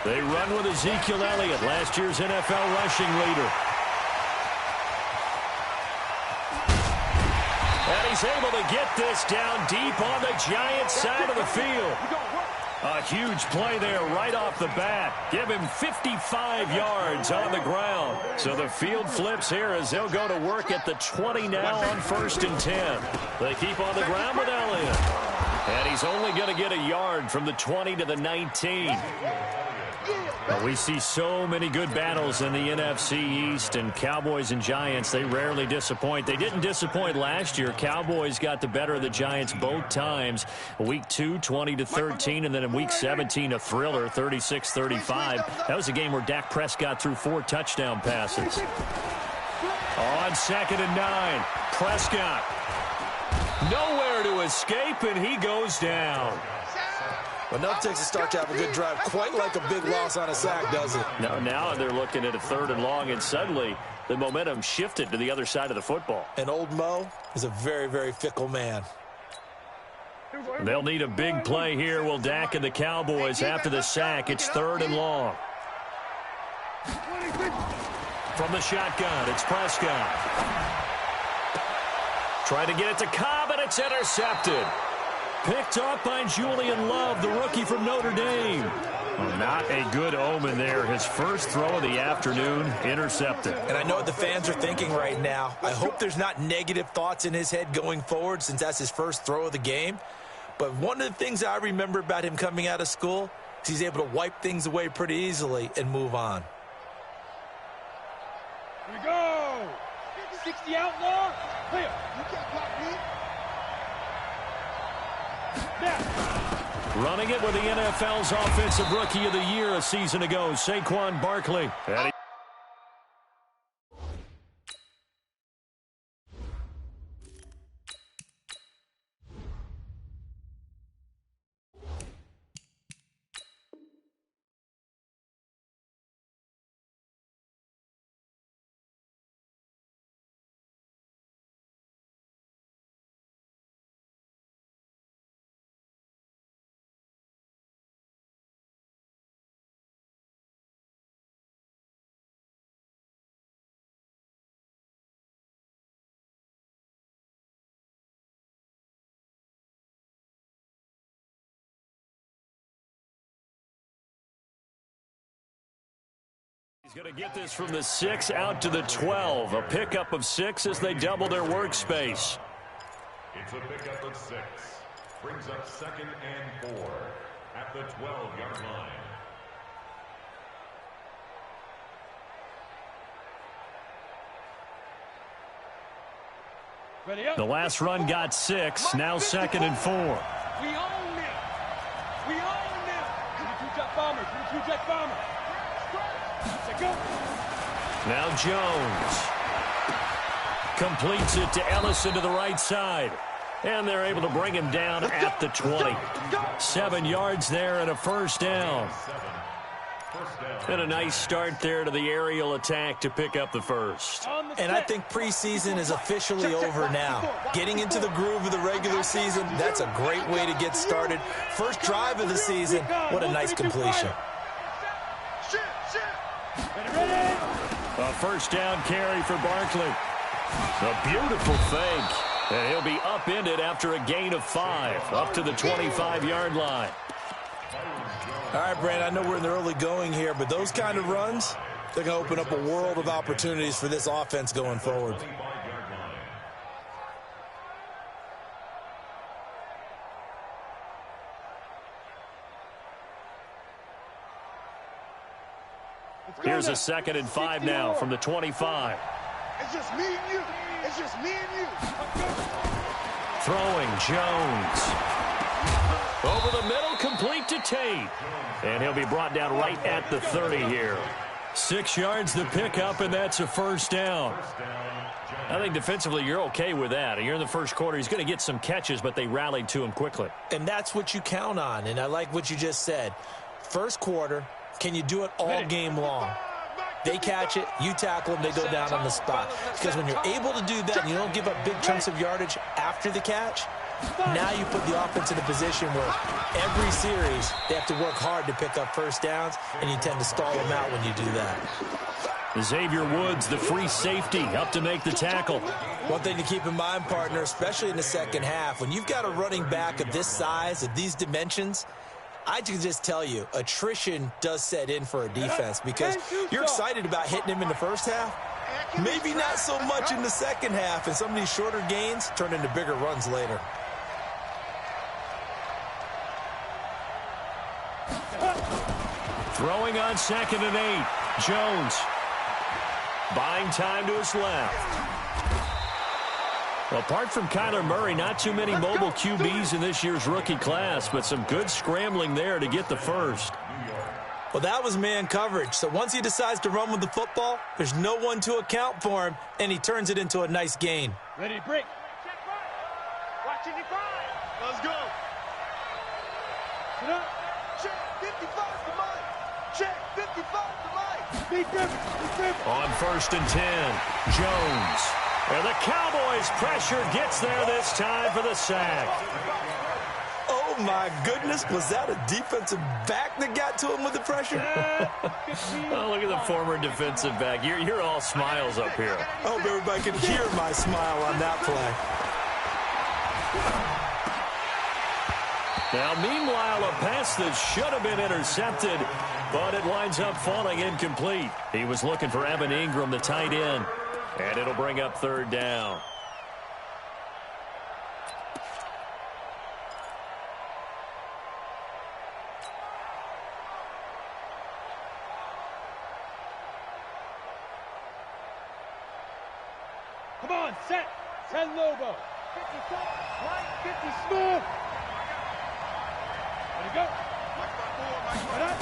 They run with Ezekiel Elliott, last year's NFL rushing leader. And he's able to get this down deep on the Giants' side of the field. A huge play there right off the bat. Give him 55 yards on the ground. So the field flips here as they'll go to work at the 20 now on 1st and 10. They keep on the ground with Elliott. And he's only going to get a yard from the 20 to the 19. Well, we see so many good battles in the NFC East, and Cowboys and Giants, they rarely disappoint. They didn't disappoint last year. Cowboys got the better of the Giants both times. Week 2, 20-13, and then in Week 17, a thriller, 36-35. That was a game where Dak Prescott threw 4 touchdown passes. On 2nd and 9, Prescott. Nowhere to escape, and he goes down. Enough takes a start to have a good drive, quite like a big loss on a sack, does it? Now they're looking at a 3rd and long, and suddenly the momentum shifted to the other side of the football. And old Mo is a very, very fickle man. They'll need a big play here, will Dak and the Cowboys after the sack. It's 3rd and long. From the shotgun, it's Prescott. Trying to get it to Cobb, and it's intercepted. Picked up by Julian Love, the rookie from Notre Dame. Well, not a good omen there. His first throw of the afternoon, intercepted. And I know what the fans are thinking right now. I hope there's not negative thoughts in his head going forward since that's his first throw of the game. But one of the things I remember about him coming out of school is he's able to wipe things away pretty easily and move on. Here we go. 60 outlaw. Here. You can't block me. Running it with the NFL's Offensive Rookie of the Year a season ago, Saquon Barkley. He's going to get this from the 6 out to the 12. A pickup of 6 as they double their workspace. It's a pickup of 6. Brings up 2nd and 4 at the 12-yard line. The last run got 6. Now 2nd and 4. We own it. We own it. 22 jet bombers. 22 jet bombers. Now Jones completes it to Ellison to the right side. And they're able to bring him down at the 20. 7 yards there and a first down. And a nice start there to the aerial attack to pick up the first. And I think preseason is officially over now. Getting into the groove of the regular season, that's a great way to get started. First drive of the season, what a nice completion. A first down carry for Barkley. A beautiful fake. And he'll be upended after a gain of 5, up to the 25-yard line. All right, Brandon, I know we're in the early going here, but those kind of runs, they're going to open up a world of opportunities for this offense going forward. Here's a 2nd and 5 now from the 25. It's just me and you. It's just me and you. Throwing Jones. Over the middle, complete to Tate. And he'll be brought down right at the 30 here. 6 yards the pickup, and that's a first down. I think defensively you're okay with that. You're in the first quarter. He's going to get some catches, but they rallied to him quickly. And that's what you count on, and I like what you just said. First quarter, can you do it all game long? They catch it, you tackle them, they go down on the spot. Because when you're able to do that and you don't give up big chunks of yardage after the catch, now you put the offense in a position where every series they have to work hard to pick up first downs, and you tend to stall them out when you do that. Xavier Woods, the free safety, up to make the tackle. One thing to keep in mind, partner, especially in the second half, when you've got a running back of this size, of these dimensions, I can just tell you, attrition does set in for a defense because you're excited about hitting him in the first half. Maybe not so much in the second half, and some of these shorter gains turn into bigger runs later. Throwing on 2nd and 8. Jones buying time to his left. Well, apart from Kyler Murray, not too many mobile QBs in this year's rookie class, but some good scrambling there to get the first. Well, that was man coverage. So once he decides to run with the football, there's no one to account for him, and he turns it into a nice gain. Ready to break. Watching your grind. Let's go. Sit up. Check 55 to Mike. Check 55 to Mike. Big grip. On 1st and 10, Jones. And the Cowboys' pressure gets there this time for the sack. Oh, my goodness. Was that a defensive back that got to him with the pressure? Oh, look at the former defensive back. You're all smiles up here. I hope everybody can hear my smile on that play. Now, meanwhile, a pass that should have been intercepted, but it winds up falling incomplete. He was looking for Evan Ingram, the tight end, and it'll bring up 3rd down. Come on, set. 10 Lobo. 50 tall, right, 50 smooth. Ready to go. Right up.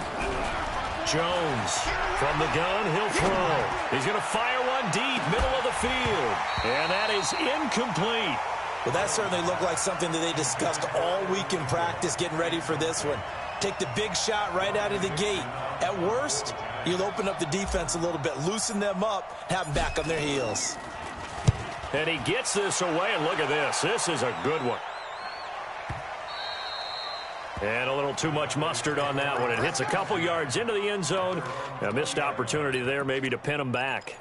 Jones from the gun, he'll throw. He's going to fire one deep, middle of the field. And that is incomplete. Well, that certainly looked like something that they discussed all week in practice getting ready for this one. Take the big shot right out of the gate. At worst, you'll open up the defense a little bit, loosen them up, have them back on their heels. And he gets this away, and look at this. This is a good one. And a little too much mustard on that one. It hits a couple yards into the end zone. A missed opportunity there maybe to pin him back.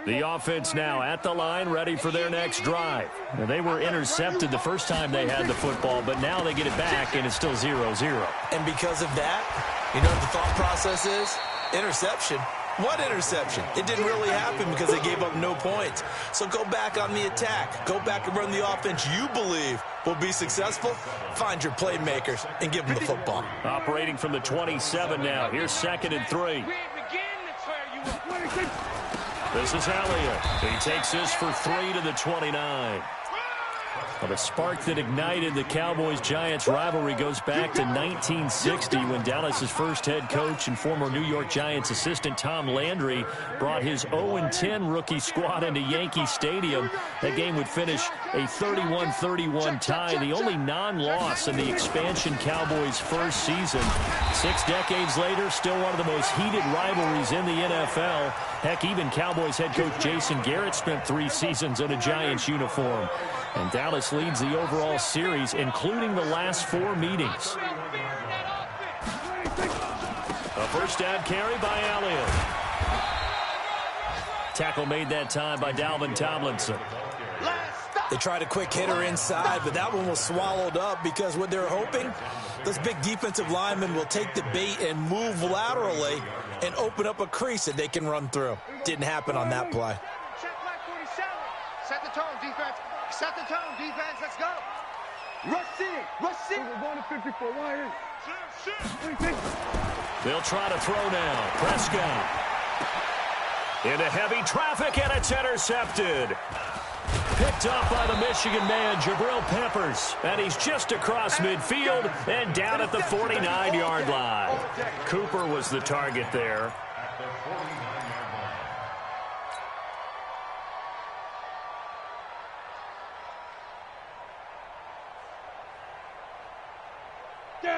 The offense now at the line, ready for their next drive. Now, they were intercepted the first time they had the football, but now they get it back, and it's still 0-0. And because of that, you know what the thought process is? Interception. What interception? It didn't really happen because they gave up no points. So go back on the attack. Go back and run the offense you believe will be successful. Find your playmakers and give them the football. Operating from the 27 now. Here's 2nd and 3. This is Elliott. He takes this for 3 to the 29. Well, the spark that ignited the Cowboys-Giants rivalry goes back to 1960 when Dallas's first head coach and former New York Giants assistant Tom Landry brought his 0-10 rookie squad into Yankee Stadium. That game would finish a 31-31 tie, the only non-loss in the expansion Cowboys' first season. 6 decades later, still one of the most heated rivalries in the NFL. Heck, even Cowboys head coach Jason Garrett spent 3 seasons in a Giants uniform. And Dallas leads the overall series, including the last 4 meetings. A first down carry by Elliott. Tackle made that time by Dalvin Tomlinson. They tried a quick hitter inside, but that one was swallowed up because what they're hoping, those big defensive linemen will take the bait and move laterally and open up a crease that they can run through. Didn't happen on that play. Check flag 47. Set the tone, defense. Set the tone, defense. Let's go. Rush in. Rush in. We're going to 54. Wire in. They'll try to throw now. Prescott. Into heavy traffic, and it's intercepted. Picked up by the Michigan man, Jabril Peppers. And he's just across midfield and down at the 49-yard line. Cooper was the target there.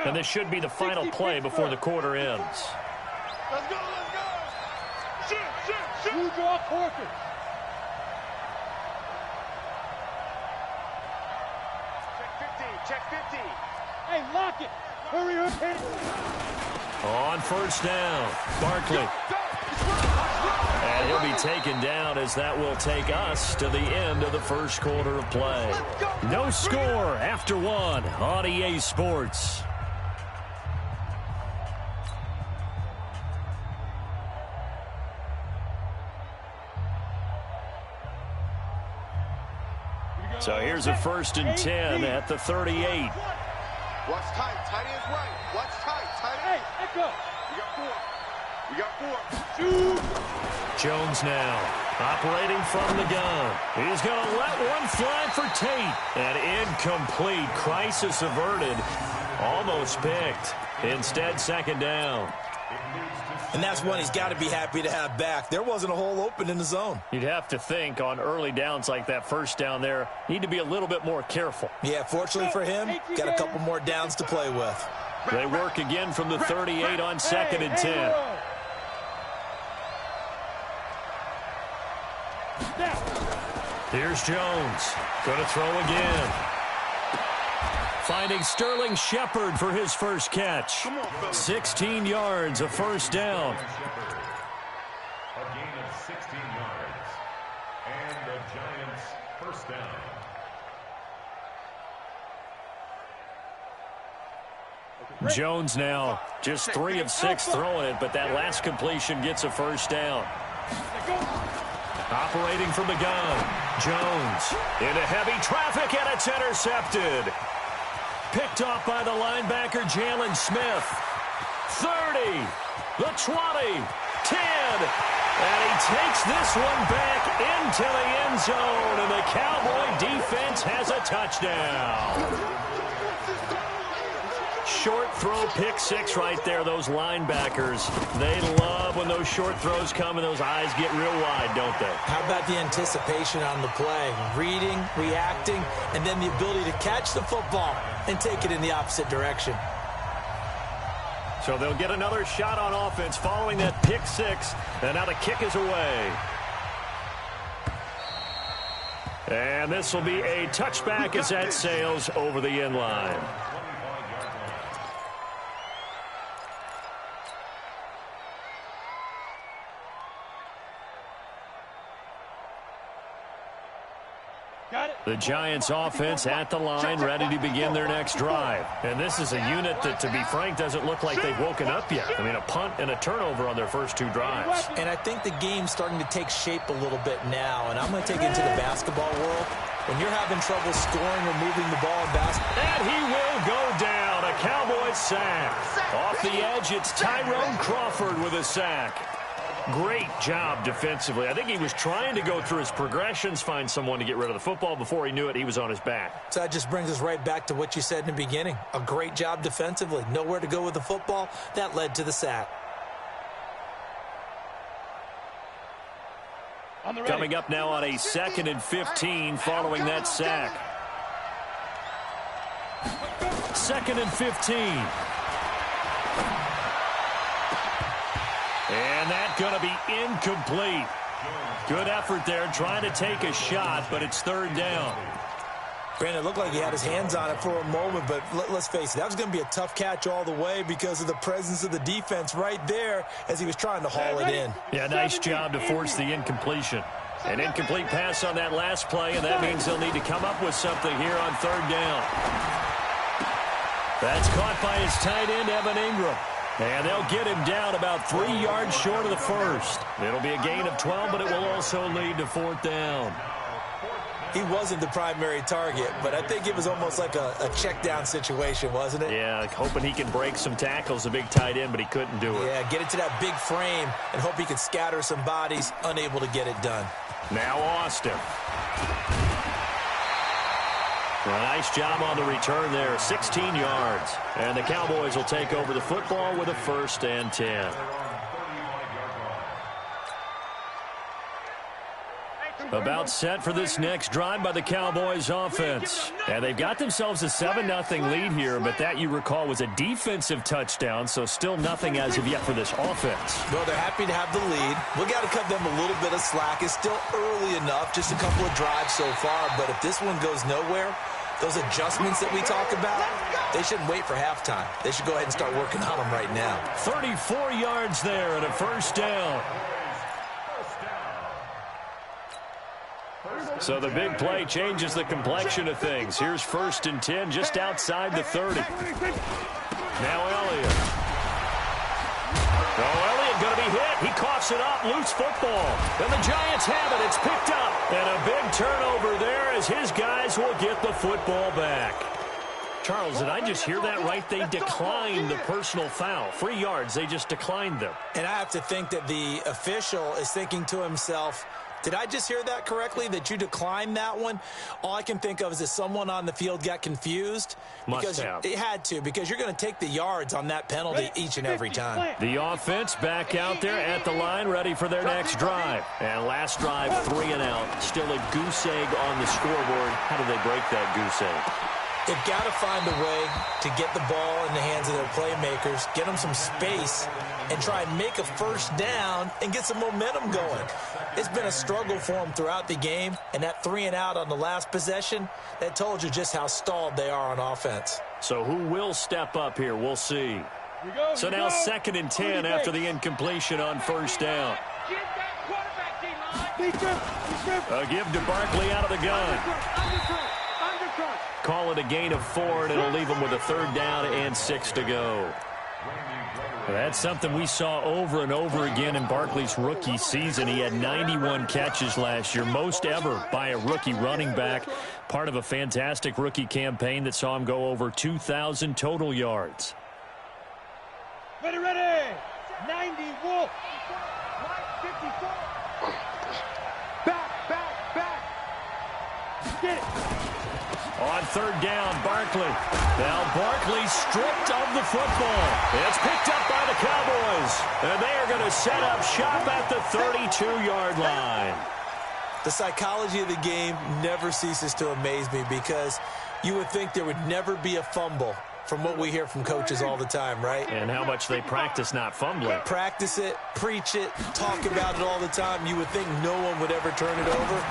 And this should be the final play before the quarter ends. Let's go, let's go. Shoot. You draw quarters. Check 50. Hey, lock it. Hurry up. Hit it. On first down, Barkley. And he'll be taken down as that will take us to the end of the first quarter of play. No score after one on EA Sports. So here's a 1st and 10 at the 38. Watch tight. Tight end's right. Watch tight. Tight end. Hey, echo. We got 4. Jones now operating from the gun. He's going to let one fly for Tate. And incomplete. Crisis averted. Almost picked. Instead, 2nd down. And that's one he's got to be happy to have back. There wasn't a hole open in the zone. You'd have to think on early downs like that, 1st down there, need to be a little bit more careful. Yeah, fortunately for him, got a couple more downs to play with. They work again from the 38 on 2nd and 10. Here's Jones. Going to throw again. Finding Sterling Shepard for his first catch. 16 yards, a 1st down. A gain of 16 yards. And the Giants' 1st down. Jones now just 3 of 6 throwing it, but that last completion gets a 1st down. Operating from the gun. Jones into heavy traffic, and it's intercepted. Picked off by the linebacker, Jalen Smith. 30, the 20, 10. And he takes this one back into the end zone, and the Cowboy defense has a touchdown. Short throw, pick 6 right there. Those linebackers, they love when those short throws come and those eyes get real wide, don't they? How about the anticipation on the play? Reading, reacting, and then the ability to catch the football and take it in the opposite direction. So they'll get another shot on offense following that pick 6, and now the kick is away. And this will be a touchback as that sails over the end line. The Giants offense at the line, ready to begin their next drive. And this is a unit that, to be frank, doesn't look like they've woken up yet. I mean, a punt and a turnover on their first 2 drives. And I think the game's starting to take shape a little bit now. And I'm going to take it into the basketball world. When you're having trouble scoring or moving the ball in basketball. And he will go down. A Cowboy sack. Off the edge, it's Tyrone Crawford with a sack. Great job defensively. I think he was trying to go through his progressions, find someone to get rid of the football. Before he knew it, he was on his back. So that just brings us right back to what you said in the beginning. A great job defensively. Nowhere to go with the football. That led to the sack. Coming up now on a 2nd and 15 following that sack. 2nd and 15. And that's going to be incomplete. Good effort there, trying to take a shot, but it's 3rd down. Brandon, it looked like he had his hands on it for a moment, but let's face it, that was going to be a tough catch all the way because of the presence of the defense right there as he was trying to haul it in. Yeah, nice job to force the incompletion. An incomplete pass on that last play, and that means they'll need to come up with something here on 3rd down. That's caught by his tight end, Evan Ingram. And they'll get him down about 3 yards short of the first. It'll be a gain of 12, but it will also lead to 4th down. He wasn't the primary target, but I think it was almost like a check down situation, wasn't it? Yeah, hoping he can break some tackles, a big tight end, but he couldn't do it. Yeah, get it to that big frame and hope he can scatter some bodies, unable to get it done. Now Austin. Well, nice job on the return there, 16 yards. And the Cowboys will take over the football with a 1st and 10. About set for this next drive by the Cowboys offense. And they've got themselves a 7-0 lead here, but that, you recall, was a defensive touchdown, so still nothing as of yet for this offense. Well, they're happy to have the lead. We got to cut them a little bit of slack. It's still early enough, just a couple of drives so far, but if this one goes nowhere, those adjustments that we talk about, they shouldn't wait for halftime. They should go ahead and start working on them right now. 34 yards there and a first down. So the big play changes the complexion of things. Here's 1st and 10 just outside the 30. Now Elliott. Oh, Elliott going to be hit. He coughs it up. Loose football. And the Giants have it. It's picked up. And a big turnover there as his guys will get the football back. Charles, did I just hear that right? They declined the personal foul. 3 yards. They just declined them. And I have to think that the official is thinking to himself, did I just hear that correctly, that you declined that one? All I can think of is that someone on the field got confused. Must have. It had to, because you're going to take the yards on that penalty each and every time. The offense back out there at the line, ready for their next drive. And last drive, 3 and out. Still a goose egg on the scoreboard. How do they break that goose egg? They've got to find a way to get the ball in the hands of their playmakers, get them some space, and try and make a first down and get some momentum going. It's been a struggle for them throughout the game, and that 3 and out on the last possession, that told you just how stalled they are on offense. So who will step up here? We'll see. So now 2nd and 10 after the incompletion on first down. A give to Barkley out of the gun. Call it a gain of 4, and it'll leave them with a 3rd down and 6 to go. That's something we saw over and over again in Barkley's rookie season. He had 91 catches last year, most ever by a rookie running back. Part of a fantastic rookie campaign that saw him go over 2,000 total yards. Ready. 90 Wolf. 54. Back. Get it. On 3rd down, Barkley. Now Barkley stripped of the football. It's picked up by the Cowboys. And they are going to set up shop at the 32-yard line. The psychology of the game never ceases to amaze me, because you would think there would never be a fumble from what we hear from coaches all the time, right? And how much they practice not fumbling. Practice it, preach it, talk about it all the time. You would think no one would ever turn it over.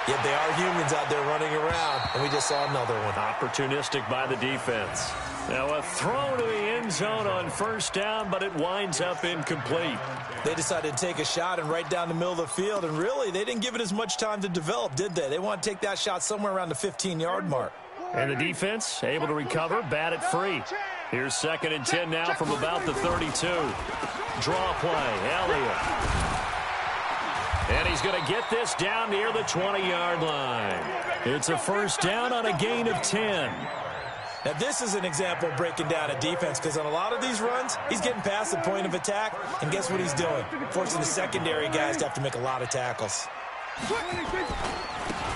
Yet they are humans out there running around, and we just saw another one. Opportunistic by the defense. Now a throw to the end zone on first down, but it winds up incomplete. They decided to take a shot and right down the middle of the field, and really, they didn't give it as much time to develop, did they? They want to take that shot somewhere around the 15-yard mark. And the defense able to recover, bat it free. Here's 2nd and 10 now from about the 32. Draw play, Elliott. And he's going to get this down near the 20-yard line. It's a first down on a gain of 10. Now, this is an example of breaking down a defense, because on a lot of these runs, he's getting past the point of attack, and guess what he's doing? Forcing the secondary guys to have to make a lot of tackles.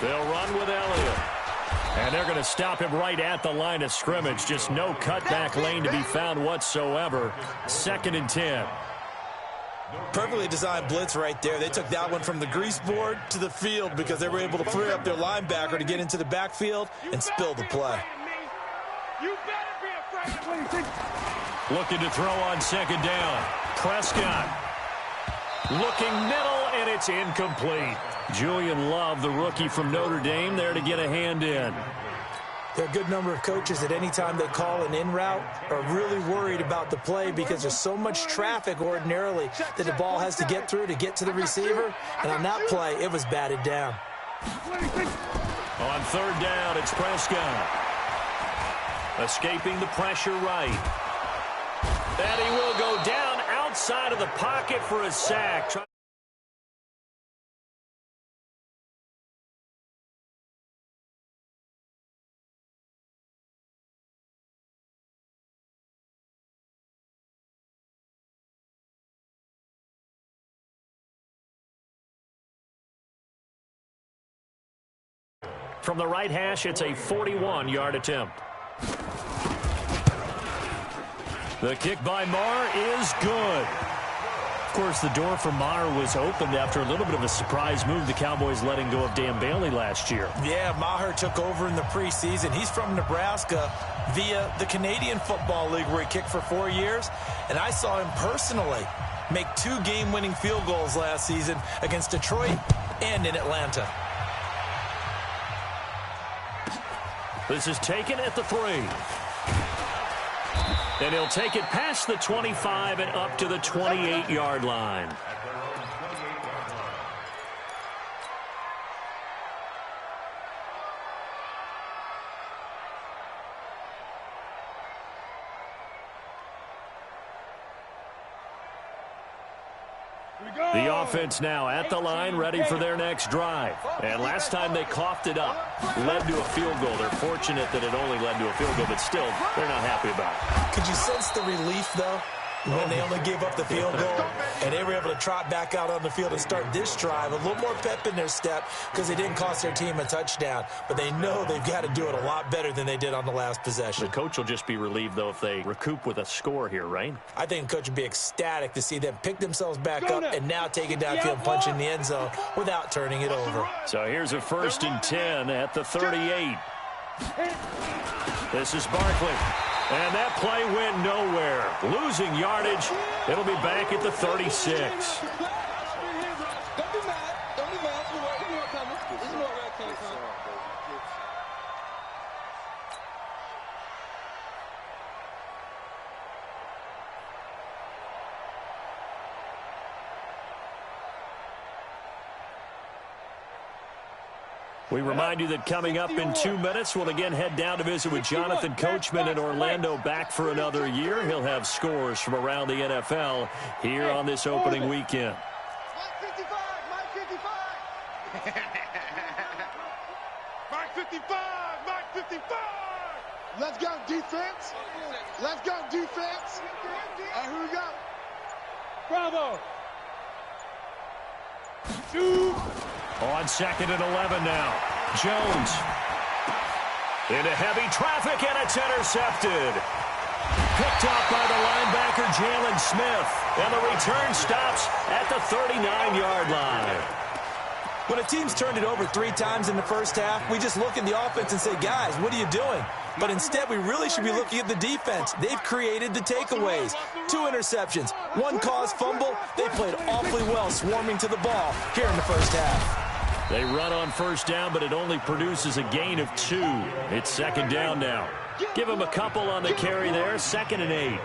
They'll run with Elliott. And they're going to stop him right at the line of scrimmage. Just no cutback lane to be found whatsoever. 2nd and 10. Perfectly designed blitz right there. They took that one from the grease board to the field because they were able to free up their linebacker to get into the backfield and spill the play. Looking to throw on 2nd down. Prescott looking middle, and it's incomplete. Julian Love, the rookie from Notre Dame, there to get a hand in. There are a good number of coaches at any time they call an in route are really worried about the play, because there's so much traffic ordinarily that the ball has to get through to get to the receiver. And on that play, it was batted down. On 3rd down, it's Prescott. Escaping the pressure right. And he will go down outside of the pocket for a sack. From the right hash, it's a 41-yard attempt. The kick by Marr is good. course, the door for Maher was opened after a little bit of a surprise move, the Cowboys letting go of Dan Bailey last year. Yeah, Maher took over in the preseason. He's from Nebraska via the Canadian Football League, where he kicked for 4 years. And I saw him personally make 2 game-winning field goals last season against Detroit and in Atlanta. This is taken at the 3. And he'll take it past the 25 and up to the 28-yard line. The offense now at the line, ready for their next drive. And last time they coughed it up, led to a field goal. They're fortunate that it only led to a field goal, but still, they're not happy about it. Could you sense the relief, though, when they only gave up the field goal and they were able to trot back out on the field and start this drive? A little more pep in their step because they didn't cost their team a touchdown, but they know they've got to do it a lot better than they did on the last possession. The coach will just be relieved, though, if they recoup with a score here, right? I think the coach would be ecstatic to see them pick themselves back up and now take it downfield and punch in the end zone without turning it over. So here's a 1st and 10 at the 38. This is Barkley. And that play went nowhere. Losing yardage. It'll be back at the 36. Don't be mad. Don't be mad. This is more coming. This is more coming. We remind you that coming up in 2 minutes, we'll again head down to visit with Jonathan Coachman in Orlando, back for another year. He'll have scores from around the NFL here on this opening weekend. Mike 55, Mike 55. Mike 55, Mike 55. Let's go, defense. Let's go, defense. And here we go. Bravo. Shoot. On 2nd and 11 now. Jones. Into heavy traffic, and it's intercepted. Picked up by the linebacker, Jalen Smith. And the return stops at the 39-yard line. When a team's turned it over 3 times in the first half, we just look at the offense and say, guys, what are you doing? But instead, we really should be looking at the defense. They've created the takeaways. 2 interceptions, 1 caused fumble. They played awfully well swarming to the ball here in the first half. They run on 1st down, but it only produces a gain of 2. It's 2nd down now. Give him a couple on the carry there. 2nd and 8.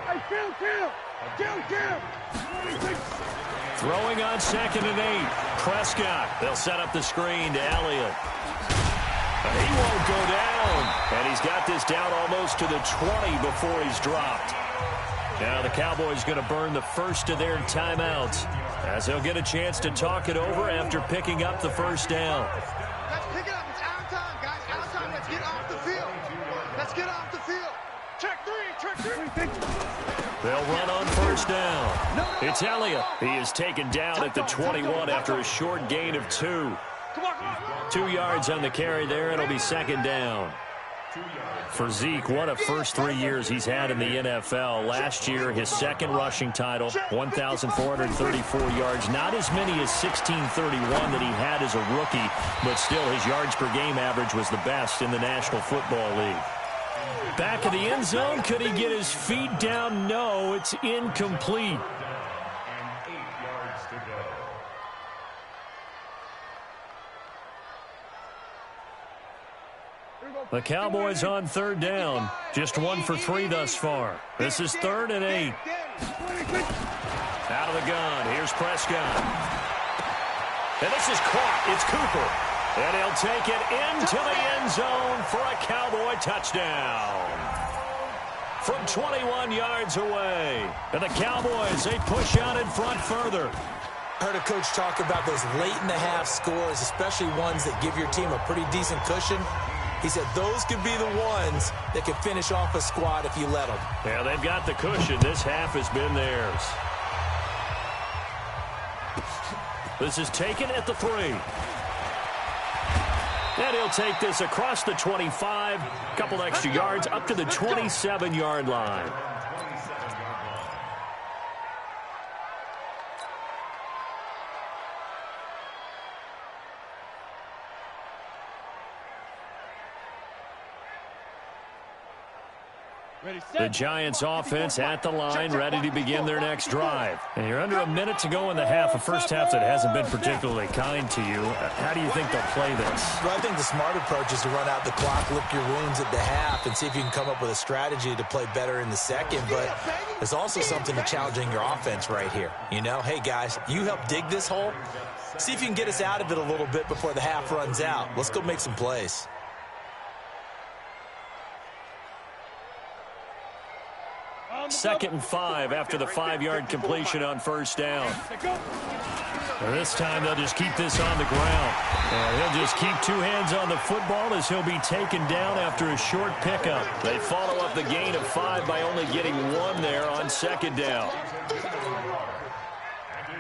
Throwing on 2nd and 8. Prescott. They'll set up the screen to Elliott. He won't go down. And he's got this down almost to the 20 before he's dropped. Now the Cowboys going to burn the first of their timeouts as they'll get a chance to talk it over after picking up the 1st down. Let's pick it up. It's out of time, guys. Out of time. Let's get off the field. Let's get off the field. Check 3. Check 3. They'll run on 1st down. It's Elliott. He is taken down at the 21 after a short gain of 2. 2 yards on the carry there. It'll be 2nd down. For Zeke, what a first 3 years he's had in the NFL. Last year, his 2nd rushing title, 1,434 yards. Not as many as 1,631 that he had as a rookie, but still his yards per game average was the best in the National Football League. Back of the end zone, could he get his feet down? No, it's incomplete. And 8 yards to go. The Cowboys on 3rd down. Just 1 for 3 thus far. This is 3rd and 8. Out of the gun. Here's Prescott. And this is caught. It's Cooper. And he'll take it into the end zone for a Cowboy touchdown. From 21 yards away. And the Cowboys, they push out in front further. I heard a coach talk about those late-in-the-half scores, especially ones that give your team a pretty decent cushion. He said those could be the ones that could finish off a squad if you let them. Yeah, they've got the cushion. This half has been theirs. This is taken at the 3. And he'll take this across the 25, a couple extra yards, up to the 27-yard line. The Giants offense at the line, ready to begin their next drive. And you're under a minute to go in the half, a first half that hasn't been particularly kind to you. How do you think they'll play this? Well, I think the smart approach is to run out the clock, lick your wounds at the half, and see if you can come up with a strategy to play better in the second. But there's also something to challenging your offense right here. You know, hey, guys, you help dig this hole. See if you can get us out of it a little bit before the half runs out. Let's go make some plays. Second and 5 after the 5-yard completion on first down. And this time they'll just keep this on the ground. And he'll just keep two hands on the football as he'll be taken down after a short pickup. They follow up the gain of 5 by only getting 1 there on second down. And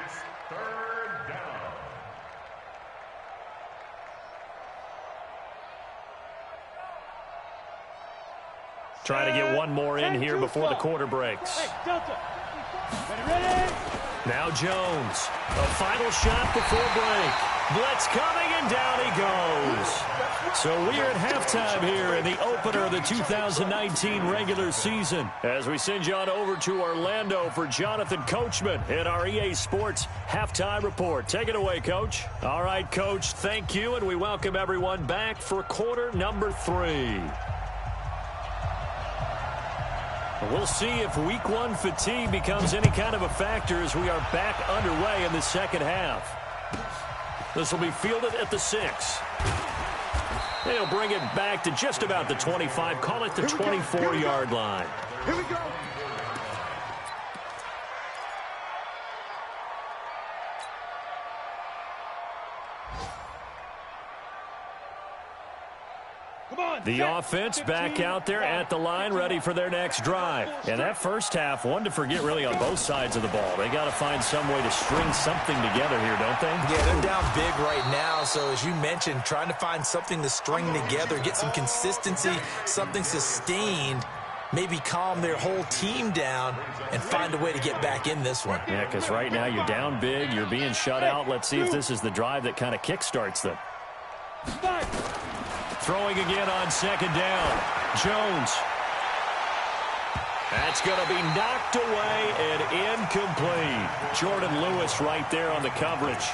it's third down. Trying to get one more in here before the quarter breaks. Now Jones. A final shot before break. Blitz coming, and down he goes. So we are at halftime here in the opener of the 2019 regular season. As we send you on over to Orlando for Jonathan Coachman in our EA Sports halftime report. Take it away, Coach. All right, Coach, thank you, and we welcome everyone back for quarter number 3. We'll see if week 1 fatigue becomes any kind of a factor as we are back underway in the second half. This will be fielded at the 6. They'll bring it back to just about the 25. Call it the 24-yard line. Here we go. The offense back out there at the line, ready for their next drive. And that first half, one to forget really on both sides of the ball. They got to find some way to string something together here, don't they? Yeah, they're down big right now. So as you mentioned, trying to find something to string together, get some consistency, something sustained, maybe calm their whole team down and find a way to get back in this one. Yeah, because right now you're down big, you're being shut out. Let's see if this is the drive that kind of kickstarts them. Throwing again on second down. Jones. That's going to be knocked away and incomplete. Jordan Lewis right there on the coverage.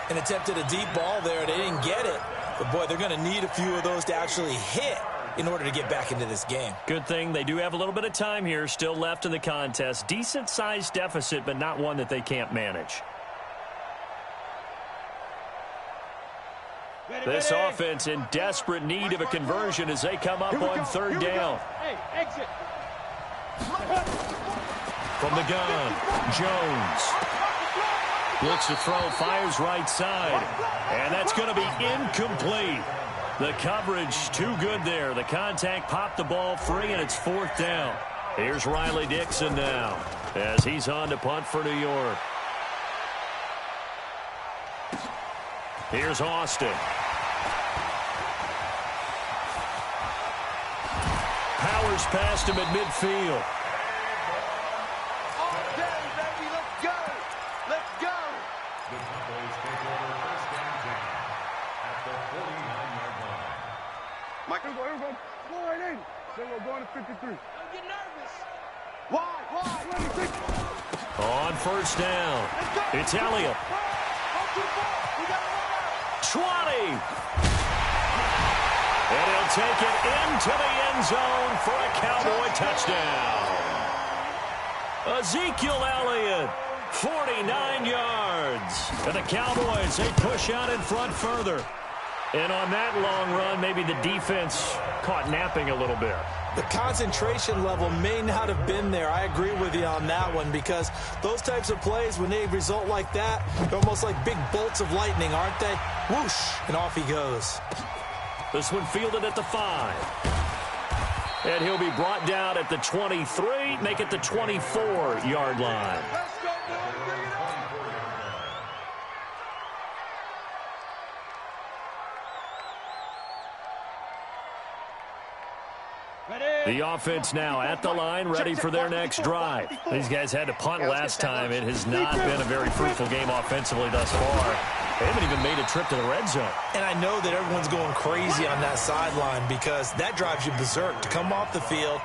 And attempted a deep ball there. They didn't get it. But, boy, they're going to need a few of those to actually hit in order to get back into this game. Good thing they do have a little bit of time here still left in the contest. Decent-sized deficit, but not one that they can't manage. This offense in desperate need of a conversion as they come up on third down. Hey, exit. From the gun, Jones. Looks to throw, fires right side. And that's going to be incomplete. The coverage too good there. The contact popped the ball free, and it's fourth down. Here's Riley Dixon now as he's on to punt for New York. Here's Austin. Powers past him at midfield. Okay, baby, let's go. Let's go. The Cowboys take over first and 10 at the 49-yard line. Michael, go right in. Then we're going to 53. Don't get nervous. Why? On first down, it's Elliott. 20. And he'll take it into the end zone for a Cowboy touchdown. Ezekiel Elliott, 49 yards. And the Cowboys, they push out in front further. And on that long run, maybe the defense caught napping a little bit. The concentration level may not have been there. I agree with you on that one because those types of plays, when they result like that, they're almost like big bolts of lightning, aren't they? Whoosh, and off he goes. This one fielded at the 5. And he'll be brought down at the 23, make it the 24-yard line. Let's go, boys. Bring it on. Ready. The offense now at the line, ready for their next drive. These guys had to punt last time. It has not been a very fruitful game offensively thus far. They haven't even made a trip to the red zone. And I know that everyone's going crazy on that sideline because that drives you berserk to come off the field,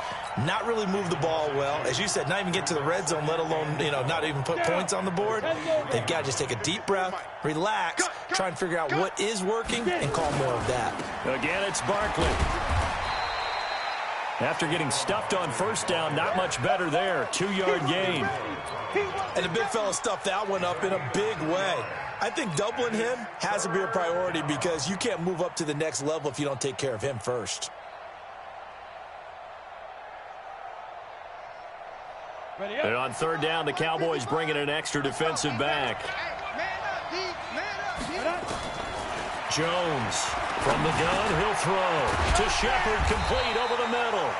not really move the ball well. As you said, not even get to the red zone, let alone, not even put points on the board. They've got to just take a deep breath, relax, try and figure out what is working, and call more of that. Again, it's Barkley. After getting stuffed on first down, not much better there. 2-yard gain. And the big fella stuffed that one up in a big way. I think doubling him has to be a priority because you can't move up to the next level if you don't take care of him first. And on third down, the Cowboys bring in an extra defensive back. Jones from the gun, he'll throw to Shepard, complete over the middle.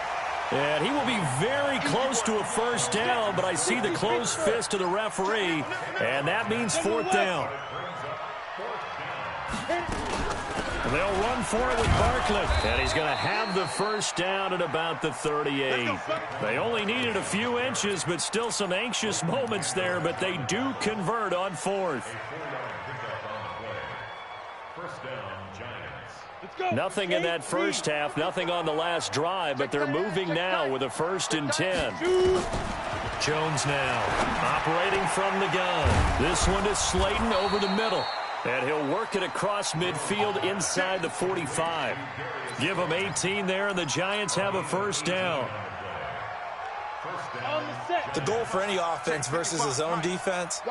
And he will be very close to a first down, but I see the closed fist of the referee, and that means fourth down. They'll run for it with Barkley, and he's going to have the first down at about the 38. They only needed a few inches, but still some anxious moments there, but they do convert on fourth. Nothing in that first half, nothing on the last drive, but they're moving now with a 1st and 10. Jones now operating from the gun. This one is Slayton over the middle. And he'll work it across midfield inside the 45. Give him 18 there, and the Giants have a first down. The goal for any offense versus his own defense,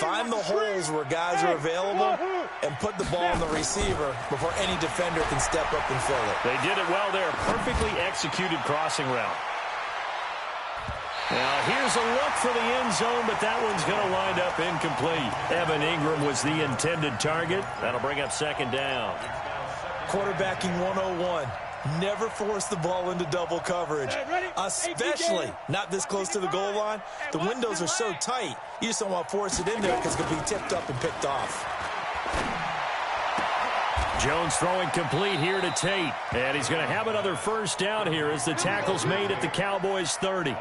find the holes where guys are available and put the ball on the receiver before any defender can step up and fill it. They did it well there. Perfectly executed crossing route. Now, here's a look for the end zone, but that one's going to wind up incomplete. Evan Ingram was the intended target. That'll bring up second down. Quarterbacking 101. Never force the ball into double coverage, especially not this close to the goal line. The windows are so tight, you just don't want to force it in there because it could be tipped up and picked off. Jones throwing complete here to Tate, and he's going to have another first down here as the tackle's made at the Cowboys' 30.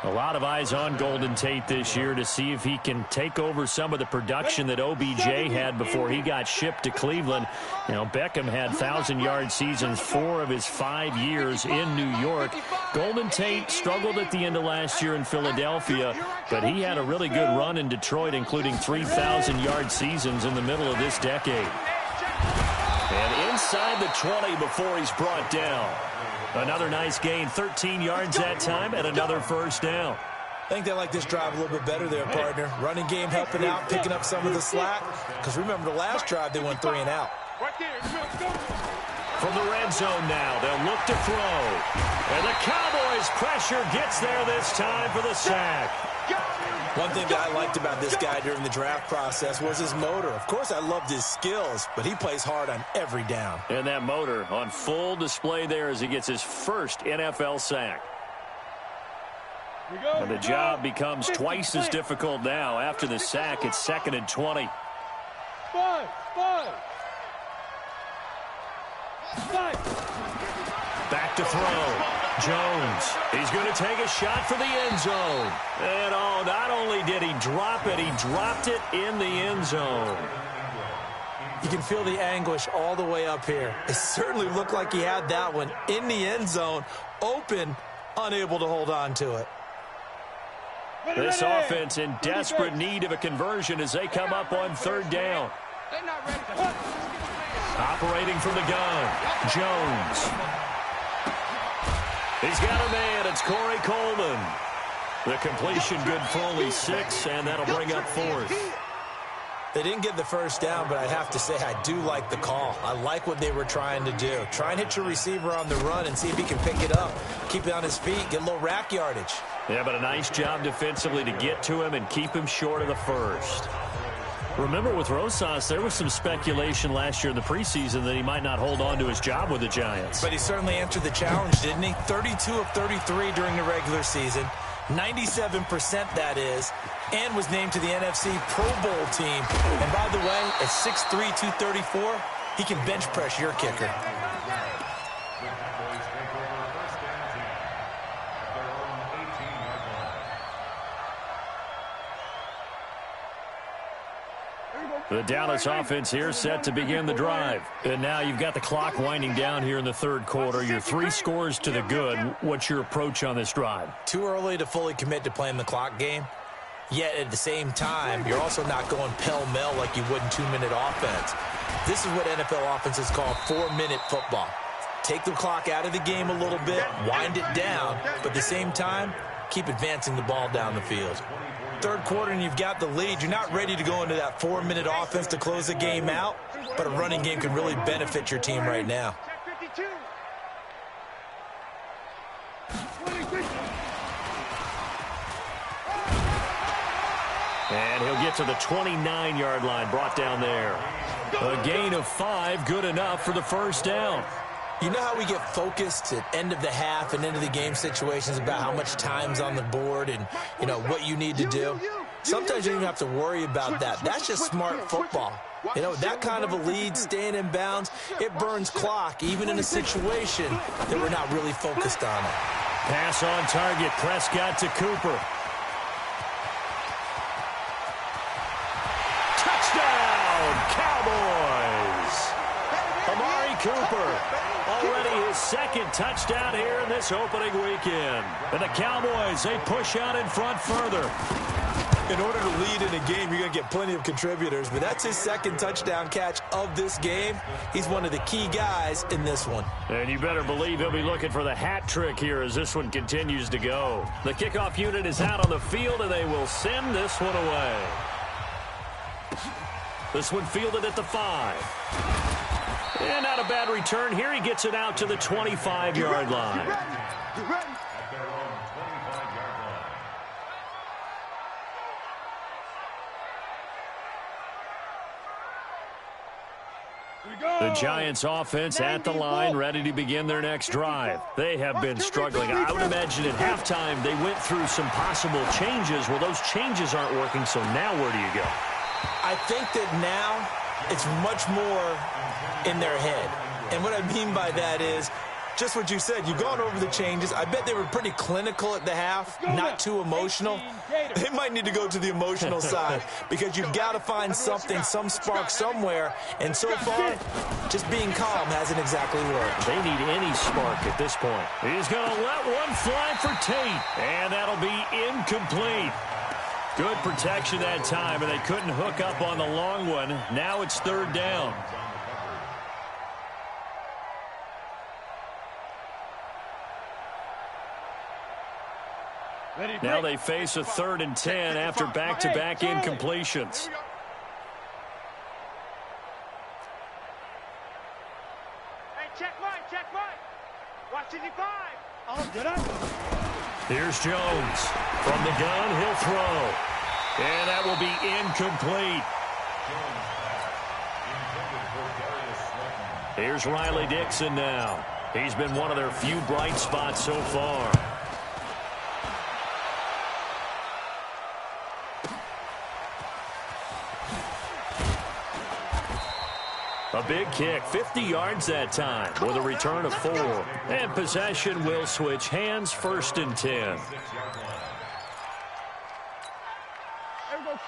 A lot of eyes on Golden Tate this year to see if he can take over some of the production that OBJ had before he got shipped to Cleveland. Beckham had 1,000-yard seasons 4 of his 5 years in New York. Golden Tate struggled at the end of last year in Philadelphia, but he had a really good run in Detroit, including 3,000-yard seasons in the middle of this decade. And inside the 20 before he's brought down. Another nice gain, 13 yards that time, and another first down. I think they like this drive a little bit better there, partner. Running game helping out, picking up some of the slack. Because remember, the last drive, they went 3 and out. From the red zone now, they'll look to throw. And the Cowboys' pressure gets there this time for the sack. One thing that I liked about this guy during the draft process was his motor. Of course, I loved his skills, but he plays hard on every down. And that motor on full display there as he gets his first NFL sack. And the job becomes twice as difficult now. After the sack, it's 2nd and 20. Back to throw. Jones, he's going to take a shot for the end zone. And not only did he drop it, he dropped it in the end zone. You can feel the anguish all the way up here. It certainly looked like he had that one in the end zone, open, unable to hold on to it. This offense in desperate need of a conversion as they come up on 3rd down. Operating from the gun, Jones. He's got a man. It's Corey Coleman. The completion good fully 6, and that'll bring up 4th. They didn't get the first down, but I have to say I do like the call. I like what they were trying to do. Try and hit your receiver on the run and see if he can pick it up. Keep it on his feet, get a little rack yardage. Yeah, but a nice job defensively to get to him and keep him short of the first. Remember, with Rosas, there was some speculation last year in the preseason that he might not hold on to his job with the Giants. But he certainly answered the challenge, didn't he? 32 of 33 during the regular season, 97% that is, and was named to the NFC Pro Bowl team. And by the way, at 6'3", 234, he can bench press your kicker. The Dallas offense here set to begin the drive. And now you've got the clock winding down here in the third quarter. You're 3 scores to the good. What's your approach on this drive? Too early to fully commit to playing the clock game. Yet at the same time, you're also not going pell-mell like you would in 2-minute offense. This is what NFL offenses call 4-minute football. Take the clock out of the game a little bit, wind it down, but at the same time, keep advancing the ball down the field. Third quarter and you've got the lead. You're not ready to go into that 4-minute offense to close the game out, but a running game can really benefit your team right now. And he'll get to the 29-yard line, brought down there. A gain of 5, good enough for the first down. You know how we get focused at end of the half and end of the game situations about how much time's on the board and, you know, what you need to do? Sometimes you don't even have to worry about that. That's just smart football. You know, that kind of a lead, staying in bounds, it burns clock, even in a situation that we're not really focused on it. Pass on target, Prescott to Cooper. Touchdown, Cowboys! Amari Cooper, already his second touchdown here in this opening weekend. And the Cowboys, they push out in front further. In order to lead in a game, you're going to get plenty of contributors, but that's his second touchdown catch of this game. He's one of the key guys in this one. And you better believe he'll be looking for the hat trick here as this one continues to go. The kickoff unit is out on the field, and they will send this one away. This one fielded at the 5. And not a bad return here. He gets it out to the 25-yard line. The Giants offense at the line, ready to begin their next drive. They have been struggling. I would imagine at halftime they went through some possible changes. Well, those changes aren't working, so now where do you go? I think that now it's much more in their head. And what I mean by that is just what you said. You've gone over the changes. I bet they were pretty clinical at the half, not too emotional. They might need to go to the emotional side because you've got to find something, some spark somewhere. And so far, just being calm hasn't exactly worked. They need any spark at this point. He's going to let one fly for Tate, and that'll be incomplete. Good protection that time, and they couldn't hook up on the long one. Now it's third down. Now they face a 3rd and 10 after back-to-back incompletions. Hey, check mine. Watch it, 5. Oh, did I? Here's Jones. From the gun, he'll throw. And that will be incomplete. Here's Riley Dixon now. He's been one of their few bright spots so far. A big kick, 50 yards that time, with a return of 4. And possession will switch hands, 1st and 10.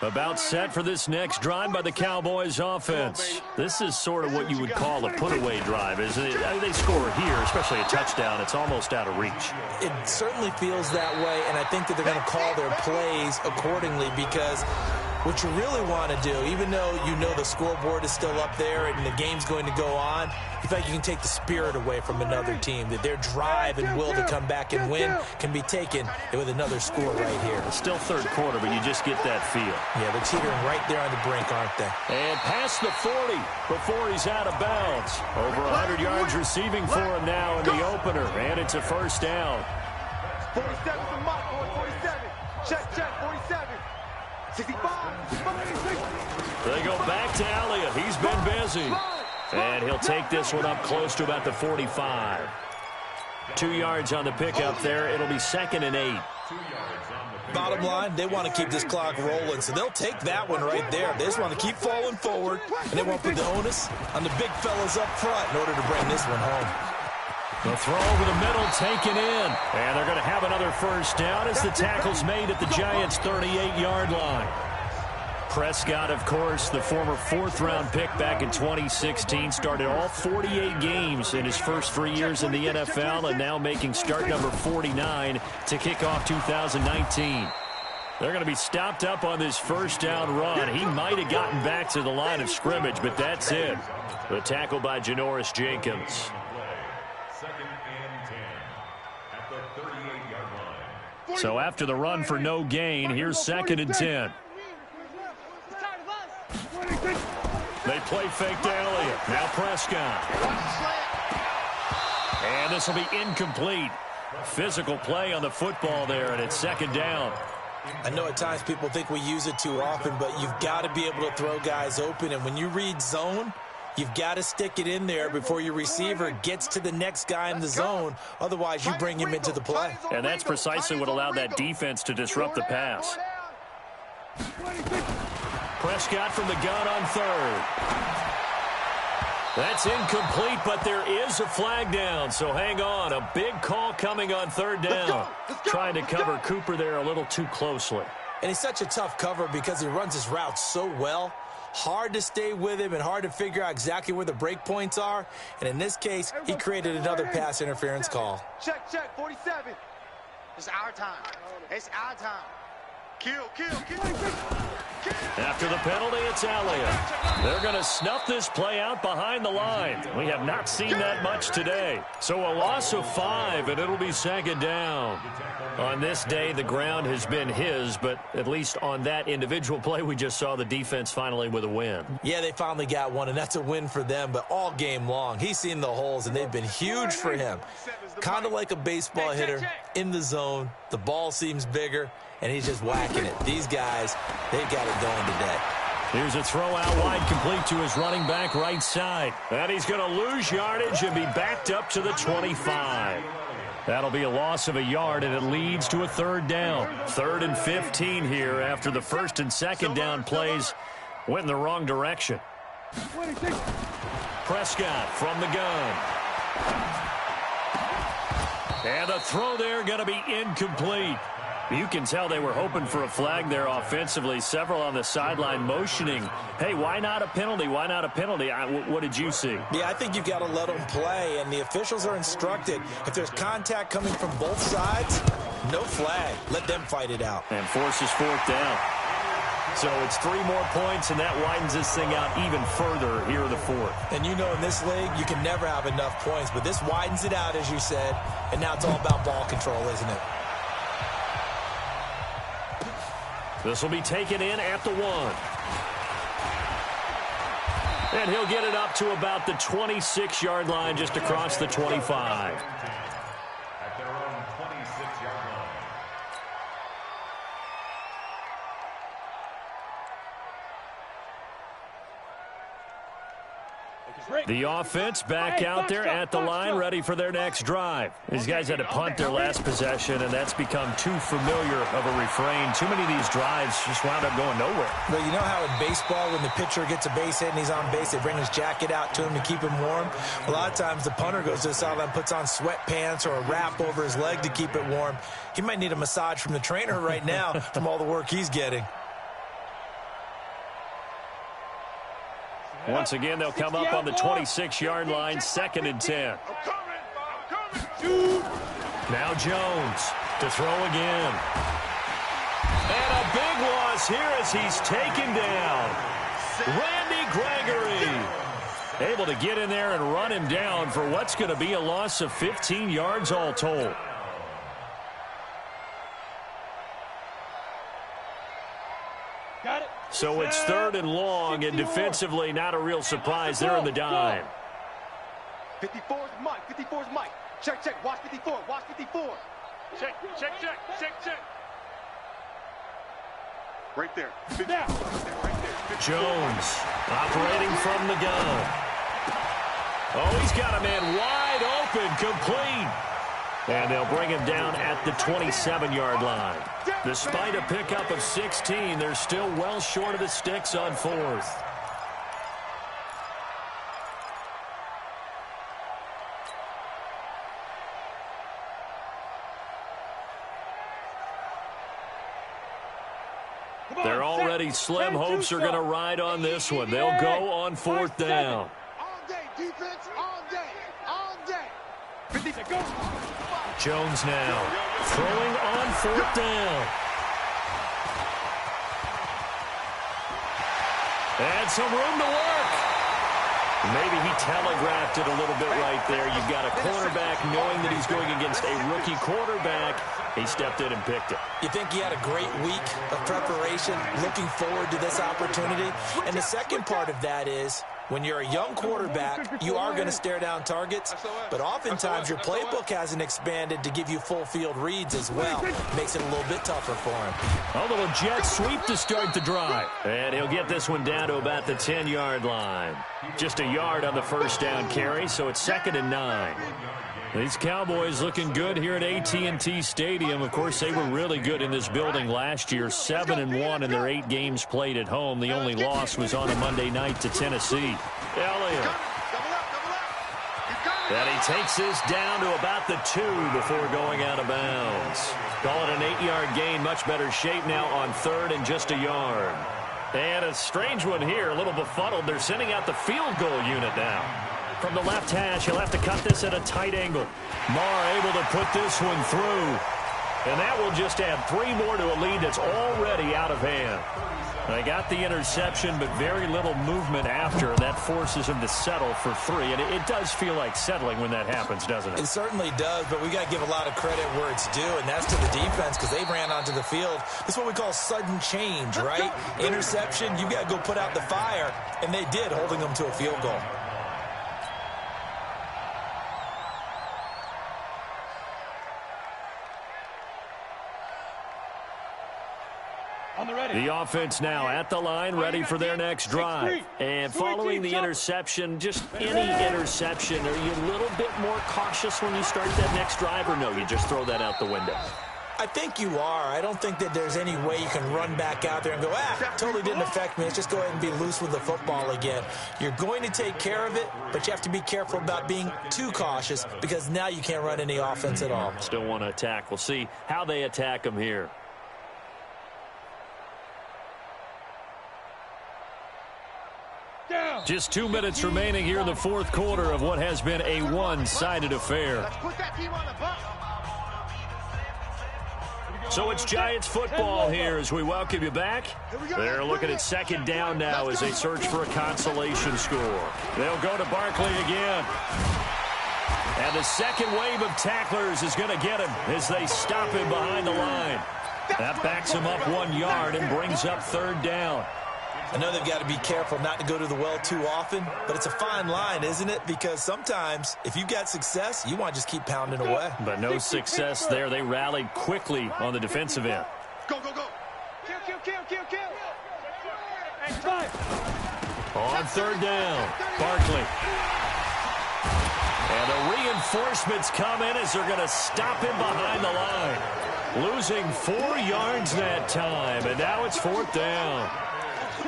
About set for this next drive by the Cowboys offense. This is sort of what you would call a put-away drive, isn't it? They score here, especially a touchdown. It's almost out of reach. It certainly feels that way, and I think that they're going to call their plays accordingly because what you really want to do, even though you know the scoreboard is still up there and the game's going to go on, you feel like you can take the spirit away from another team, that their drive and will to come back and win can be taken with another score right here. It's still third quarter, but you just get that feel. Yeah, they're teetering right there on the brink, aren't they? And past the 40 before he's out of bounds. Over 100 yards receiving for him now in the opener, and it's a first down. 47 for Mike, 47. Check, 47. 65. They go back to Elliott. He's been busy. And he'll take this one up close to about the 45. 2 yards on the pickup there. It'll be 2nd and 8. Bottom line, they want to keep this clock rolling, so they'll take that one right there. They just want to keep falling forward, and they won't put the onus on the big fellas up front in order to bring this one home. The throw over the middle taken in. And they're going to have another first down as the tackle's made at the Giants' 38-yard line. Prescott, of course, the former fourth-round pick back in 2016, started all 48 games in his first 3 years in the NFL, and now making start number 49 to kick off 2019. They're going to be stopped up on this first down run. He might have gotten back to the line of scrimmage, but that's it. The tackle by Janoris Jenkins. Second and 10 at the 38-yard line. So after the run for no gain, here's second and 10. They play fake to Elliott. Now Prescott. And this will be incomplete. Physical play on the football there, and it's second down. I know at times people think we use it too often, but you've got to be able to throw guys open. And when you read zone, you've got to stick it in there before your receiver gets to the next guy in the zone. Otherwise, you bring him into the play. And that's precisely what allowed that defense to disrupt the pass. Prescott from the gun on third. That's incomplete, but there is a flag down, so hang on. A big call coming on third down. Trying to cover Cooper there a little too closely. And he's such a tough cover because he runs his routes so well. Hard to stay with him and hard to figure out exactly where the break points are. And in this case, he created another pass interference call. Check, 47. It's our time. It's our time. Kill. After the penalty, it's Elliott. They're going to snuff this play out behind the line. We have not seen that much today. So a loss of 5, and it'll be second down. On this day, the ground has been his, but at least on that individual play, we just saw the defense finally with a win. Yeah, they finally got one, and that's a win for them, but all game long, he's seen the holes, and they've been huge for him. Kind of like a baseball hitter in the zone. The ball seems bigger, and he's just whacking it. These guys, they've got it going today. Here's a throw out wide, complete to his running back right side. And he's going to lose yardage and be backed up to the 25. That'll be a loss of a yard, and it leads to a third down. 3rd and 15 here after the first and second down plays went in the wrong direction. Prescott from the gun. And the throw there going to be incomplete. You can tell they were hoping for a flag there offensively. Several on the sideline motioning, hey, why not a penalty? Why not a penalty? What did you see? Yeah, I think you've got to let them play, and the officials are instructed. If there's contact coming from both sides, no flag. Let them fight it out. And forces 4th down. So it's 3 more points, and that widens this thing out even further here in the 4th. And you know in this league, you can never have enough points, but this widens it out, as you said, and now it's all about ball control, isn't it? This will be taken in at the 1. And he'll get it up to about the 26-yard line, just across the 25. At their own 26-yard line. The offense back out there at the line, ready for their next drive. These guys had to punt their last possession, and that's become too familiar of a refrain. Too many of these drives just wound up going nowhere. Well, you know how in baseball, when the pitcher gets a base hit and he's on base, they bring his jacket out to him to keep him warm? A lot of times the punter goes to the sideline, puts on sweatpants or a wrap over his leg to keep it warm. He might need a massage from the trainer right now from all the work he's getting. Once again, they'll come up on the 26-yard line, 2nd and 10. Now Jones to throw again. And a big loss here as he's taken down. Randy Gregory able to get in there and run him down for what's going to be a loss of 15 yards all told. Got it. So it's 3rd and long, and defensively not a real surprise. They're in the dime. 54's Mike. 54's Mike. Check. Watch 54. Watch 54. Check. Right there. Now. Jones operating from the gun. Oh, he's got a man wide open, complete. And they'll bring him down at the 27-yard line. Despite a pickup of 16, they're still well short of the sticks on 4th. They're already slim. Hopes are going to ride on this one. They'll go on 4th down. All day, defense, all day, all day. Jones now throwing on 4th down. And some room to work. Maybe he telegraphed it a little bit right there. You've got a cornerback knowing that he's going against a rookie quarterback. He stepped in and picked it. You think he had a great week of preparation, looking forward to this opportunity? And the second part of that is, when you're a young quarterback, you are going to stare down targets, but oftentimes your playbook hasn't expanded to give you full field reads as well. Makes it a little bit tougher for him. A little jet sweep to start the drive. And he'll get this one down to about the 10-yard line. Just a yard on the first down carry, so it's 2nd and 9. These Cowboys looking good here at AT&T Stadium. Of course, they were really good in this building last year, 7-1 in their 8 games played at home. The only loss was on a Monday night to Tennessee. Elliott. And he takes this down to about the 2 before going out of bounds. Call it an 8-yard gain, much better shape now on 3rd and just a yard. And a strange one here, a little befuddled. They're sending out the field goal unit now. From the left hash, he'll have to cut this at a tight angle. Marr able to put this one through. And that will just add 3 more to a lead that's already out of hand. They got the interception, but very little movement after. That forces him to settle for 3. And it does feel like settling when that happens, doesn't it? It certainly does, but we got to give a lot of credit where it's due, and that's to the defense because they ran onto the field. This is what we call sudden change, right? Interception, you got to go put out the fire, and they did, holding them to a field goal. The offense now at the line, ready for their next drive. And following the interception, just any interception, are you a little bit more cautious when you start that next drive, or no, you just throw that out the window? I think you are. I don't think that there's any way you can run back out there and go, totally didn't affect me. Let's just go ahead and be loose with the football again. You're going to take care of it, but you have to be careful about being too cautious because now you can't run any offense at all. Still want to attack. We'll see how they attack them here. Just 2 minutes remaining here in the 4th quarter of what has been a one-sided affair. So it's Giants football here as we welcome you back. They're looking at 2nd down now as they search for a consolation score. They'll go to Barkley again. And the second wave of tacklers is going to get him as they stop him behind the line. That backs him up 1 yard and brings up 3rd down. I know they've got to be careful not to go to the well too often, but it's a fine line, isn't it? Because sometimes if you've got success, you want to just keep pounding away. But no success there. They rallied quickly on the defensive end. Go, go, go. Kill. On 3rd down, Barkley. And the reinforcements come in as they're going to stop him behind the line. Losing 4 yards that time, and now it's 4th down.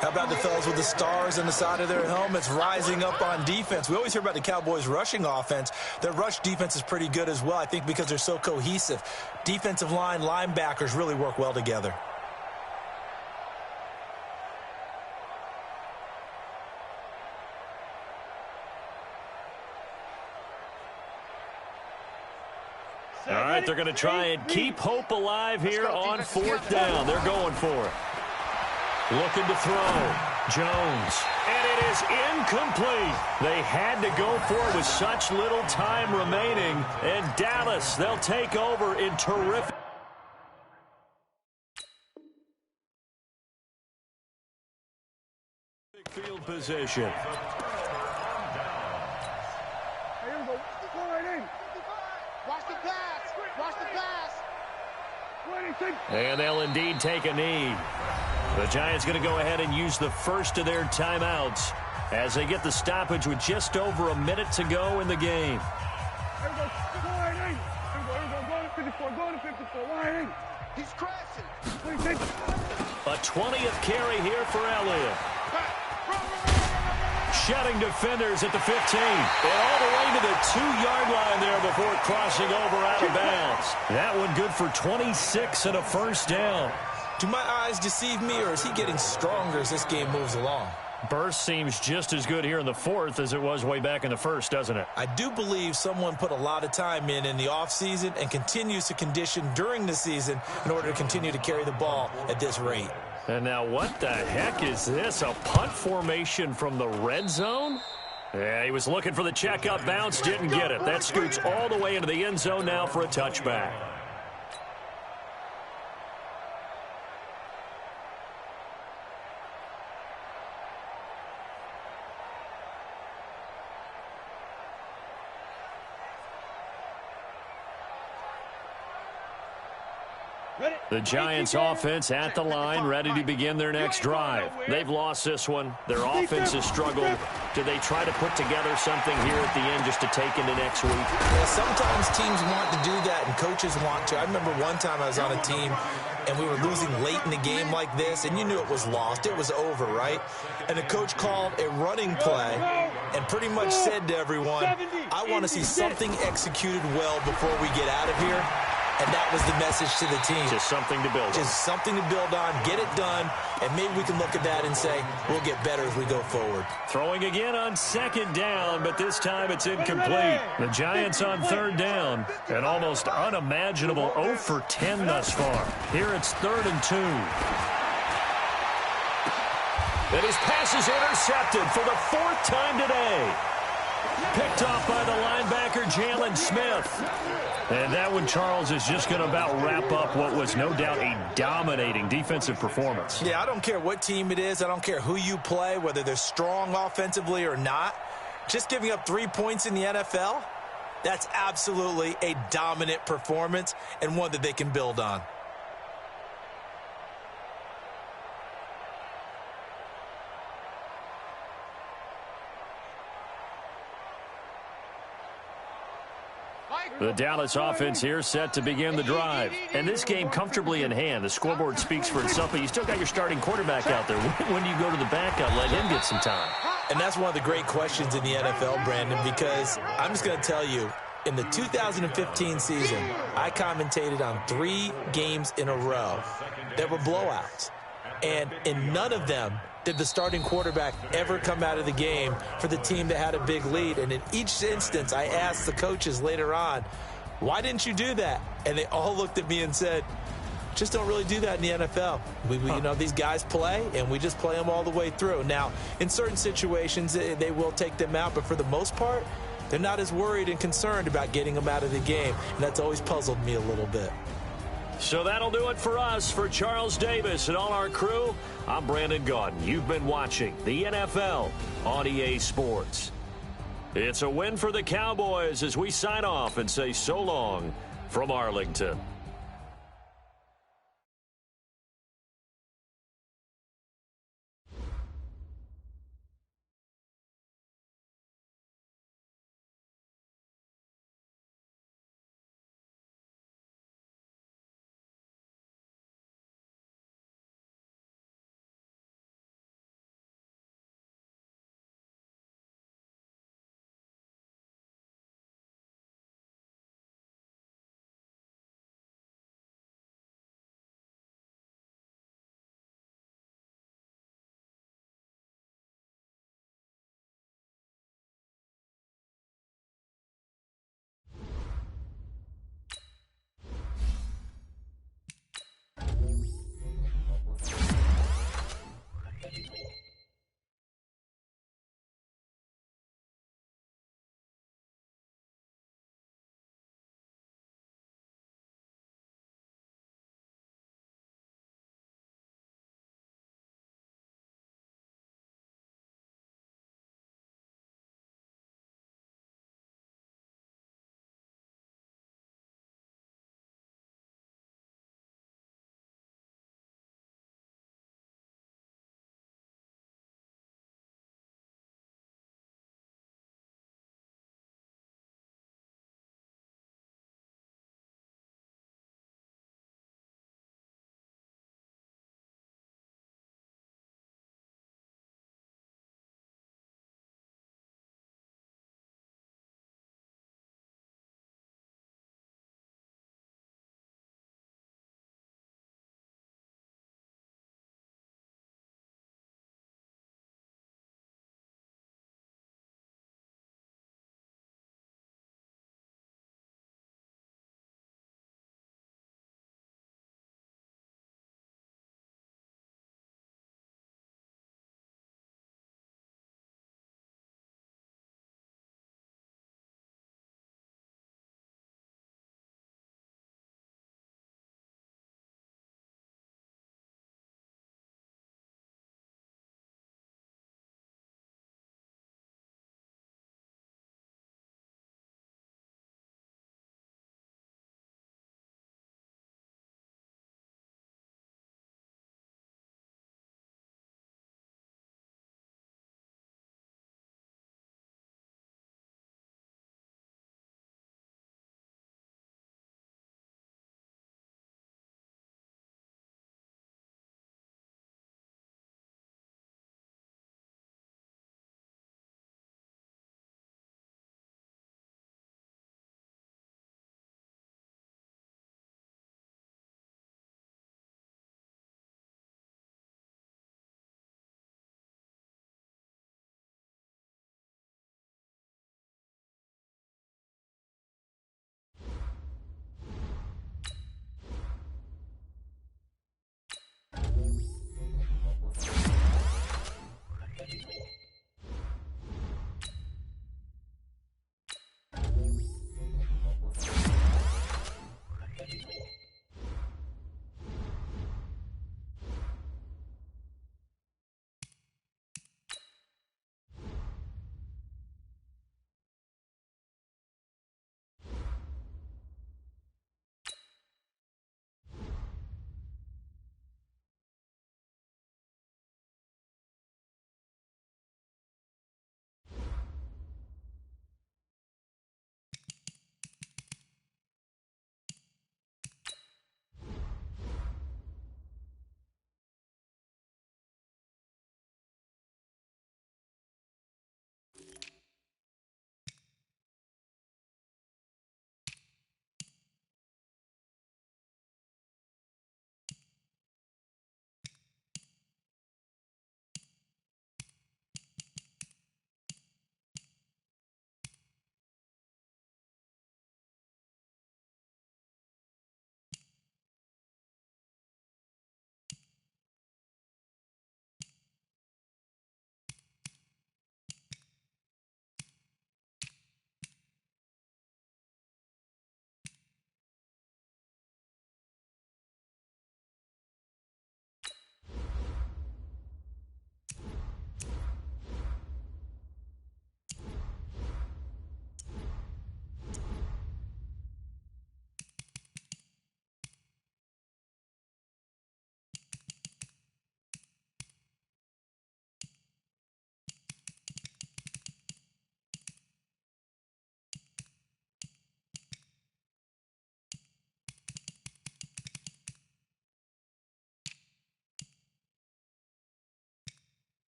How about the fellas with the stars on the side of their helmets rising up on defense? We always hear about the Cowboys' rushing offense. Their rush defense is pretty good as well, I think, because they're so cohesive. Defensive line, linebackers really work well together. All right, they're going to try and keep hope alive here on 4th down. They're going for it. Looking to throw. Jones. And it is incomplete. They had to go for it with such little time remaining. And Dallas, they'll take over in terrific field position. Watch the pass. Watch the pass. And they'll indeed take a knee. The Giants going to go ahead and use the first of their timeouts as they get the stoppage with just over a minute to go in the game. He's crashing. A 20th carry here for Elliott. Shedding defenders at the 15. And all the way to the 2-yard line there before crossing over out of bounds. That one good for 26 and a first down. Do my eyes deceive me, or is he getting stronger as this game moves along? Burst seems just as good here in the fourth as it was way back in the first, doesn't it? I do believe someone put a lot of time in the offseason and continues to condition during the season in order to continue to carry the ball at this rate. And now what the heck is this? A punt formation from the red zone? Yeah, he was looking for the check-up bounce, didn't get it. That scoots all the way into the end zone now for a touchback. The Giants offense at the line, ready to begin their next drive. They've lost this one. Their offense has struggled. Do they try to put together something here at the end just to take into next week? Yeah, sometimes teams want to do that and coaches want to. I remember one time I was on a team and we were losing late in the game like this, and you knew it was lost. It was over, right? And the coach called a running play and pretty much said to everyone, I want to see something executed well before we get out of here. And that was the message to the team. Just something to build on. Just something to build on, get it done, and maybe we can look at that and say, we'll get better as we go forward. Throwing again on second down, but this time it's incomplete. The Giants on third down. An almost unimaginable 0 for 10 thus far. Here it's 3rd and 2. And his pass is intercepted for the 4th time today. Picked off by the linebacker, Jalen Smith. And that one, Charles, is just going to about wrap up what was no doubt a dominating defensive performance. Yeah, I don't care what team it is. I don't care who you play, whether they're strong offensively or not. Just giving up 3 points in the NFL, that's absolutely a dominant performance and one that they can build on. The Dallas offense here set to begin the drive. And this game comfortably in hand. The scoreboard speaks for itself, but you still got your starting quarterback out there. When do you go to the backup, let him get some time? And that's one of the great questions in the NFL, Brandon, because I'm just going to tell you, in the 2015 season, I commentated on 3 games in a row that were blowouts. And in none of them did the starting quarterback ever come out of the game for the team that had a big lead. And in each instance, I asked the coaches later on, why didn't you do that? And they all looked at me and said, just don't really do that in the NFL. You know, these guys play, and we just play them all the way through. Now, in certain situations, they will take them out, but for the most part, they're not as worried and concerned about getting them out of the game. And that's always puzzled me a little bit. So that'll do it for us. For Charles Davis and all our crew, I'm Brandon Gaudin. You've been watching the NFL on EA Sports. It's a win for the Cowboys as we sign off and say so long from Arlington.